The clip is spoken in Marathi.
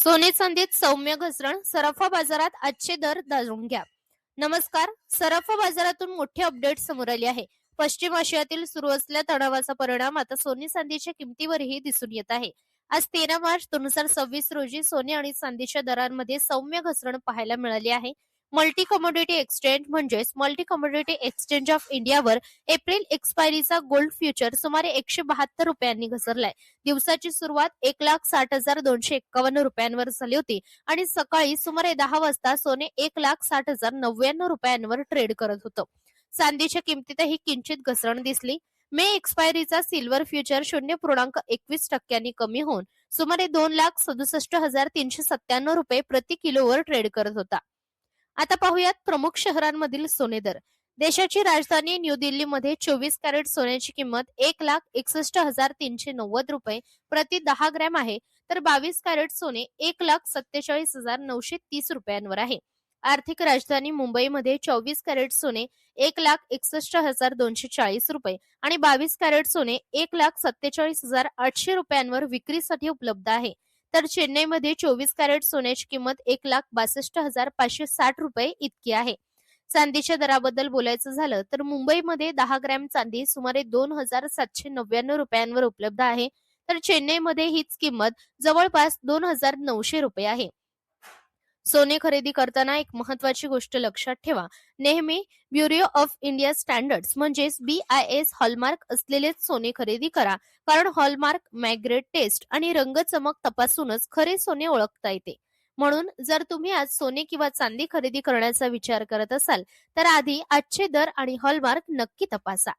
सोने चांदीत सौम्य घसरण, सराफा बाजारात आजचे दर जाणून घ्या. नमस्कार. सराफा बाजारातून मोठी अपडेट समोर आली आहे. पश्चिम आशियातील सुरू असलेल्या तणावाचा परिणाम आता सोने चांदीच्या किमतीवरही दिसून येत आहे. आज 13 मार्च 2026 रोजी सोने आणि चांदीच्या दरांमध्ये सौम्य घसरण पाहायला मिळाली आहे. मल्टी कमोडिटी एक्सचेंज म्हणजेच मल्टी कमोडिटी एक्सचेंज ऑफ इंडियावर एप्रिल एक्सपायरीचा गोल्ड फ्युचर सुमारे 172 रुपयांनी घसरलाय. दिवसाची सुरुवात 1,60,251 रुपयांवर झाली होती आणि सकाळी सुमारे 10 वाजता सोने 1,60,099 रुपयांवर ट्रेड करत होतं. चांदीच्या किमतीतही किंचित घसरण दिसली. मे एक्सपायरीचा सिल्वर फ्युचर 0.21% कमी होऊन सुमारे 2,67,397 रुपये प्रति किलोवर ट्रेड करत होता. आता पाहूयात प्रमुख शहरांमधील सोने दर. देशाची राजधानी न्यू दिल्लीमध्ये 24 कॅरेट सोन्याची किंमत 1,61,390 रुपये प्रति 10 ग्रॅम आहे, तर 22 कॅरेट सोने 1,47,930 रुपयांवर आहे. आर्थिक राजधानी मुंबईमध्ये 24 कॅरेट सोने 1,61,240 रुपये आणि 22 कॅरेट सोने 1,47,800 रुपयांवर विक्रीसाठी उपलब्ध आहे. तर चेन्नईमध्ये 24 कॅरेट सोन्याची किंमत 1,62,560 रुपये इतकी आहे. चांदीच्या दराबद्दल बोलायचं झालं तर मुंबईमध्ये 10 ग्रॅम चांदी सुमारे 2,799 रुपयांवर उपलब्ध आहे, तर चेन्नईमध्ये हीच किंमत जवळपास 2,900 रुपये आहे. सोने खरेदी करताना एक महत्वाची गोष्ट लक्षात ठेवा. नेहमी ब्युरो ऑफ इंडिया स्टँडर्ड्स म्हणजेच BIS हॉलमार्क असलेलेच सोने खरेदी करा, कारण हॉलमार्क, मॅग्रेट टेस्ट आणि रंगचमक तपासूनच खरे सोने ओळखता येते. म्हणून जर तुम्ही आज सोने किंवा चांदी खरेदी करण्याचा विचार करत असाल तर आधी आजचे दर आणि हॉलमार्क नक्की तपासा.